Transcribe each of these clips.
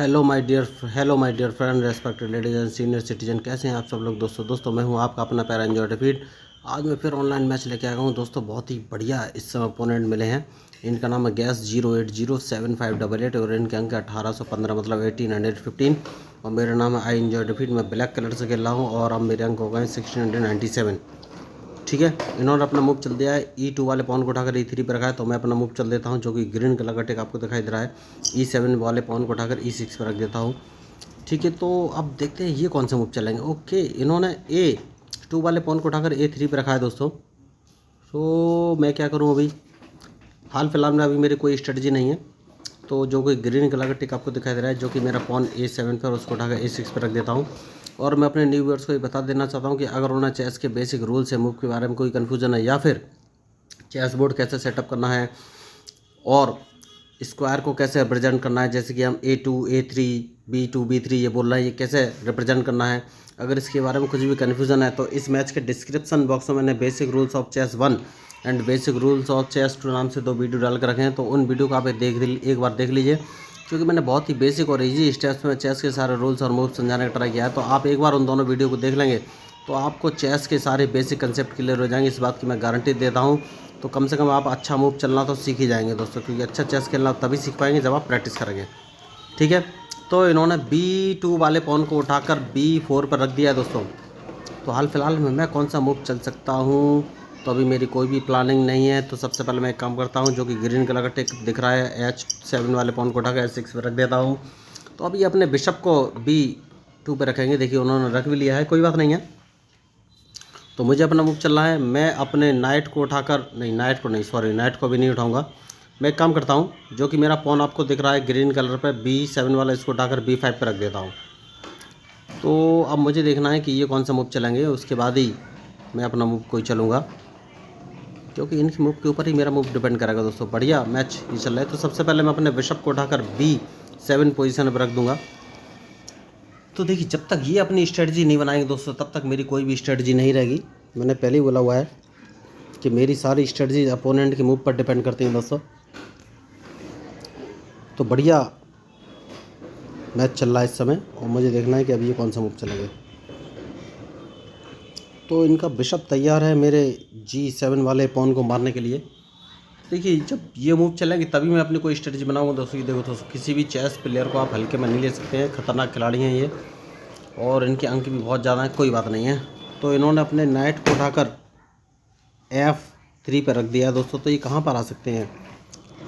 Hello my dear friend, respected ladies and senior citizen. कैसे हैं आप सब लोग दोस्तों मैं हूं आपका अपना प्यारा एंजॉय डेविड। आज मैं फिर ऑनलाइन मैच लेके आया हूं दोस्तों। बहुत ही बढ़िया इस समय ओपोनेंट मिले हैं। इनका नाम है गैस 0807588 और इनके अंक 1815 मतलब 1815। और मेरा नाम है आई एंजॉय डेविड। मैं ब्लैक कलर से खेल रहा हूँ और अब मेरे अंक हो गए 1697। ठीक है, इन्होंने अपना मूव चल दिया है। E2 वाले पॉन को उठाकर E3 पर रखा है, तो मैं अपना मूव चल देता हूँ जो कि ग्रीन कलर का टिक आपको दिखाई दे रहा है। E7 वाले पॉन को उठाकर E6 पर रख देता हूँ। ठीक है, तो अब देखते हैं ये कौन से मूव चलेंगे। ओके, इन्होंने A2 वाले पॉन को उठाकर A3 पर रखा है दोस्तों। तो मैं क्या करूँ अभी? हाल फिलहाल में अभी मेरी कोई स्ट्रेटजी नहीं है। तो जो कोई ग्रीन कलर का टिक आपको दिखाई दे रहा है, जो कि मेरा पॉन A7 पर, उसको उठाकर A6 पर रख देता हूँ। और मैं अपने न्यू व्यूअर्स को ये बता देना चाहता हूँ कि अगर उन्हें चेस के बेसिक रूल्स या मूव के बारे में कोई कन्फ्यूजन है, या फिर चेस बोर्ड कैसे सेटअप करना है और स्क्वायर को कैसे रिप्रेजेंट करना है, जैसे कि हम A2 A3 B2 B3 ये बोल रहे हैं, ये कैसे रिप्रेजेंट करना है, अगर इसके बारे में कुछ भी कन्फ्यूजन है तो इस मैच के डिस्क्रिप्शन बॉक्स में मैंने basic rules of chess 1 and basic rules of chess 2 नाम से 2 वीडियो डाल कर रखे हैं। तो उन वीडियो को आप एक बार देख लीजिए, क्योंकि मैंने बहुत ही बेसिक और इजी स्टेप्स में चेस के सारे रूल्स और मूव्स समझाने का ट्राई किया है। तो आप एक बार उन दोनों वीडियो को देख लेंगे तो आपको चेस के सारे बेसिक कंसेप्ट क्लियर हो जाएंगे, इस बात की मैं गारंटी देता हूँ। तो कम से कम आप अच्छा मूव चलना तो सीख ही जाएंगे दोस्तों, क्योंकि अच्छा चेस खेलना तभी सीख पाएंगे जब आप प्रैक्टिस करेंगे। ठीक है, तो इन्होंने B2 वाले पॉन को उठाकर B4 पर रख दिया है दोस्तों। तो हाल फिलहाल में मैं कौन सा मूव चल सकता हूँ, तो अभी मेरी कोई भी प्लानिंग नहीं है। तो सबसे पहले मैं एक काम करता हूँ, जो कि ग्रीन कलर का टिक दिख रहा है H7 वाले पॉन को उठाकर H6 पर रख देता हूँ। तो अभी अपने बिशप को B2 पर रखेंगे। देखिए उन्होंने रख भी लिया है, कोई बात नहीं है। तो मुझे अपना मूव चलना है। मैं अपने नाइट को उठाकर नाइट को भी नहीं उठाऊंगा। मैं एक काम करता हूँ, जो कि मेरा पॉन आपको दिख रहा है ग्रीन कलर पे B7 वाला, इसको उठाकर B5 पर रख देता हूँ। तो अब मुझे देखना है कि ये कौन सा मूव चलेंगे, उसके बाद ही मैं अपना मूव कोई चलूँगा, क्योंकि इनके मूव के ऊपर ही मेरा मूव डिपेंड करेगा दोस्तों। बढ़िया मैच ये चल रहा है। तो सबसे पहले मैं अपने बिशप को उठाकर B7 पोजीशन पर रख दूंगा। तो देखिए, जब तक ये अपनी स्ट्रेटजी नहीं बनाएंगे दोस्तों, तब तक मेरी कोई भी स्ट्रेटजी नहीं रहेगी। मैंने पहले ही बोला हुआ है कि मेरी सारी स्ट्रेटजी अपोनेंट के मूव पर डिपेंड करती हैं दोस्तों। तो बढ़िया मैच चल रहा है इस समय और मुझे देखना है कि अभी ये कौन सा मूव चलेंगे। तो इनका बिशप तैयार है मेरे G7 वाले पॉन को मारने के लिए। देखिए, जब ये मूव चलेंगे तभी मैं अपनी कोई स्ट्रेटजी बनाऊंगा दोस्तों। ये देखो दोस्तों, किसी भी चेस प्लेयर को आप हल्के में नहीं ले सकते हैं, खतरनाक खिलाड़ी हैं ये, और इनके अंक भी बहुत ज़्यादा हैं। कोई बात नहीं है। तो इन्होंने अपने नाइट को उठाकर F3 पर रख दिया है दोस्तों। तो ये कहाँ पर आ सकते हैं?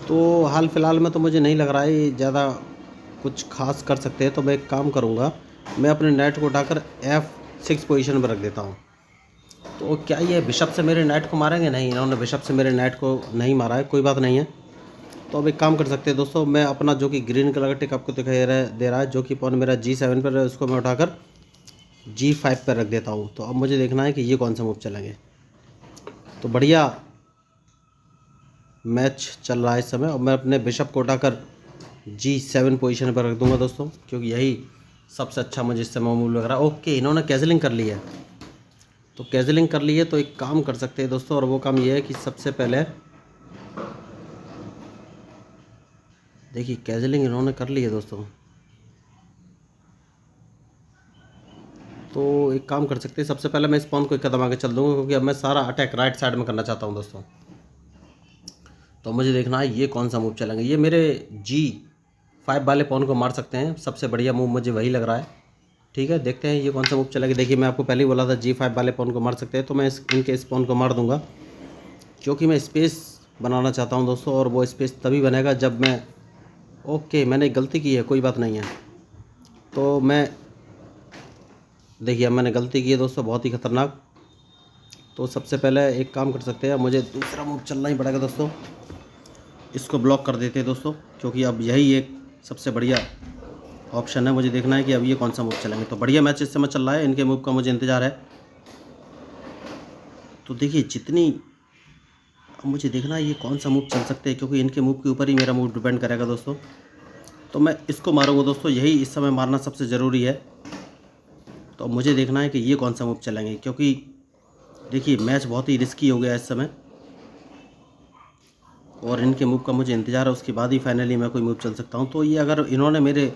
तो हाल फिलहाल में तो मुझे नहीं लग रहा है ये ज़्यादा कुछ खास कर सकते हैं। तो मैं एक काम करूँगा, मैं अपने नाइट को उठाकर F6 पोजीशन पर रख देता हूँ। तो क्या ये बिशप से मेरे नाइट को मारेंगे? नहीं, इन्होंने बिशप से मेरे नाइट को नहीं मारा है, कोई बात नहीं है। तो अब एक काम कर सकते हैं दोस्तों, मैं अपना जो कि ग्रीन कलर का टिक आपको दिखाई दे रहा है, जो कि पॉन मेरा G7 पर है, उसको मैं उठाकर G5 पर रख देता हूँ। तो अब मुझे देखना है कि ये कौन सा मूव चलेंगे। तो बढ़िया मैच चल रहा है इस समय और मैं अपने बिशप को उठाकर G7 पोजीशन पर रख दूंगा दोस्तों, क्योंकि यही सबसे अच्छा मुझे इस समय मूव लग रहा है। ओके, इन्होंने कैजलिंग कर ली है। तो कैजलिंग कर ली है तो एक काम कर सकते हैं दोस्तों, और वो काम ये है कि सबसे पहले देखिए, कैजलिंग इन्होंने कर ली है दोस्तों। तो एक काम कर सकते हैं, सबसे पहले मैं इस पॉन को एक कदम आगे चल दूंगा, क्योंकि अब मैं सारा अटैक राइट साइड में करना चाहता हूं दोस्तों। तो मुझे देखना है ये कौन सा मूव चलेंगे। ये मेरे G5 वाले पॉन को मार सकते हैं, सबसे बढ़िया मूव मुझे वही लग रहा है। ठीक है, देखते हैं ये कौन सा मूव चलेगा। देखिए, मैं आपको पहले ही बोला था G5 वाले पॉन को मार सकते हैं, तो मैं इनके इस पॉन को मार दूंगा, क्योंकि मैं स्पेस बनाना चाहता हूं दोस्तों। और वो स्पेस तभी बनेगा जब मैं ओके, मैंने गलती की है, कोई बात नहीं है। तो मैं देखिए, अब मैंने गलती की है दोस्तों, बहुत ही खतरनाक। तो सबसे पहले एक काम कर सकते हैं, मुझे दूसरा मूव चलना ही पड़ेगा दोस्तों। इसको ब्लॉक कर देते हैं दोस्तों, क्योंकि अब यही एक सबसे बढ़िया ऑप्शन है। मुझे देखना है कि अब ये कौन सा मूव चलेंगे। तो बढ़िया मैच इस समय चल रहा है, इनके मूव का मुझे इंतज़ार है। तो देखिए, अब मुझे देखना है ये कौन सा मूव चल सकते हैं, क्योंकि इनके मूव के ऊपर ही मेरा मूव डिपेंड करेगा दोस्तों। तो मैं इसको मारूंगा दोस्तों, यही इस समय मारना सबसे ज़रूरी है। तो मुझे देखना है कि ये कौन सा मूव चलेंगे, क्योंकि देखिए मैच बहुत ही रिस्की हो गया इस समय और इनके मूव का मुझे इंतज़ार है, उसके बाद ही फाइनली मैं कोई मूव चल सकता हूँ। तो ये अगर इन्होंने मेरे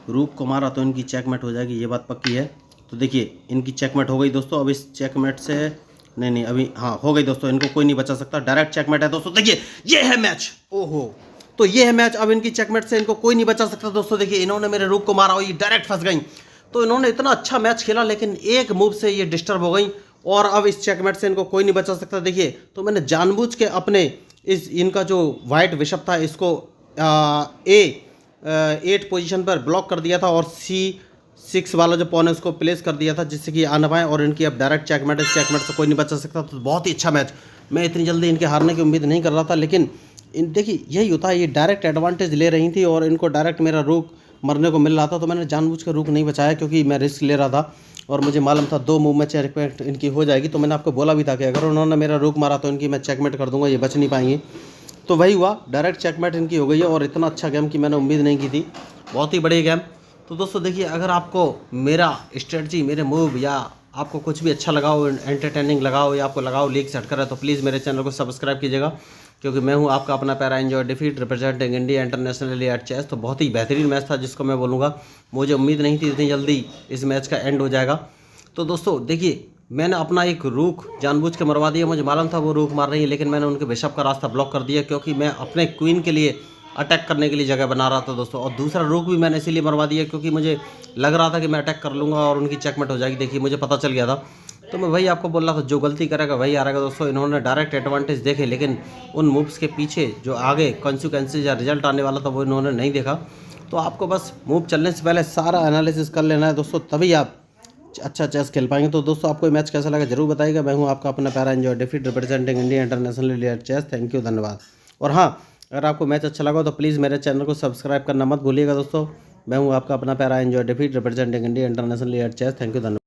रूक को मारा तो इनकी चेकमेट हो जाएगी, ये बात पक्की है। तो देखिए इनकी चेकमेट हो गई दोस्तों। अब इस चेकमेट से नहीं अभी हाँ हो गई दोस्तों, इनको कोई नहीं बचा सकता, डायरेक्ट चेकमेट है दोस्तों। देखिए ये है मैच, ओहो तो ये है मैच। अब इनकी चेकमेट से इनको कोई नहीं बचा सकता दोस्तों। देखिए इन्होंने मेरे रूक को मारा और ये डायरेक्ट फंस गई। तो इन्होंने इतना अच्छा मैच खेला लेकिन एक मूव से ये डिस्टर्ब हो गई और अब इस चेकमेट से इनको कोई नहीं बचा सकता। देखिए तो मैंने जानबूझ के अपने इनका जो वाइट बिशप था इसको A8 पोजीशन पर ब्लॉक कर दिया था और C6 वाला जो पॉन है उसको प्लेस कर दिया था जिससे कि आ ना पाए, और इनकी अब डायरेक्ट चेकमेट, इस चेकमेट से कोई नहीं बचा सकता। तो बहुत ही अच्छा मैच, मैं इतनी जल्दी इनके हारने की उम्मीद नहीं कर रहा था, लेकिन देखिए यही होता है, ये डायरेक्ट एडवांटेज ले रही थी और इनको डायरेक्ट मेरा रूक मरने को मिल रहा था। तो मैंने जानबूझ कर रूक नहीं बचाया क्योंकि मैं रिस्क ले रहा था और मुझे मालूम था 2 मूव में चेकमेट इनकी हो जाएगी। तो मैंने आपको बोला भी था कि अगर उन्होंने मेरा रूक मारा तो इनकी मैं चेकमेट कर दूंगा, ये बच नहीं पाएंगे। तो वही हुआ, डायरेक्ट चेकमेट इनकी हो गई है और इतना अच्छा गेम की मैंने उम्मीद नहीं की थी, बहुत ही बढ़िया गेम। तो दोस्तों देखिए अगर आपको मेरा स्ट्रेटजी, मेरे मूव या आपको कुछ भी अच्छा लगा हो, एंटरटेनिंग लगा हो या आपको लगा हो लीग सेट करा, तो प्लीज़ मेरे चैनल को सब्सक्राइब कीजिएगा क्योंकि मैं हूं आपका अपना पैरा एंजॉय डिफीट representing India internationally at chess. तो बहुत ही बेहतरीन मैच था जिसको मैं बोलूँगा, मुझे उम्मीद नहीं थी इतनी जल्दी इस मैच का एंड हो जाएगा। तो दोस्तों देखिए मैंने अपना एक रूक जानबूझ के मरवा दिया, मुझे मालूम था वो रूक मार रही है लेकिन मैंने उनके बिशप का रास्ता ब्लॉक कर दिया क्योंकि मैं अपने क्वीन के लिए अटैक करने के लिए जगह बना रहा था दोस्तों। और दूसरा रूक भी मैंने इसीलिए मरवा दिया क्योंकि मुझे लग रहा था कि मैं अटैक कर लूँगा और उनकी चेकमेट हो जाएगी। देखिए मुझे पता चल गया था, तो मैं वही आपको बोल रहा था, जो गलती करेगा वही हारेगा दोस्तों। इन्होंने डायरेक्ट एडवांटेज देखे लेकिन उन मूव्स के पीछे जो आगे कॉन्सिक्वेंसेज या रिजल्ट आने वाला था वो इन्होंने नहीं देखा। तो आपको बस मूव चलने से पहले सारा एनालिसिस कर लेना है दोस्तों, तभी आप अच्छा चेस खेल पाएंगे। तो दोस्तों आपको मैच कैसा लगा जरूर बताइएगा। मैं हूं आपका अपना पैरा एंजॉय डिफीट representing India international at chess. Thank you, धन्यवाद। और हाँ, अगर आपको मैच अच्छा लगा तो प्लीज़ मेरे चैनल को सब्सक्राइब करना मत भूलिएगा दोस्तों। मैं हूं आपका अपना पैरा एंजॉय डिफीट representing India international at chess. Thank you, धन्यवाद।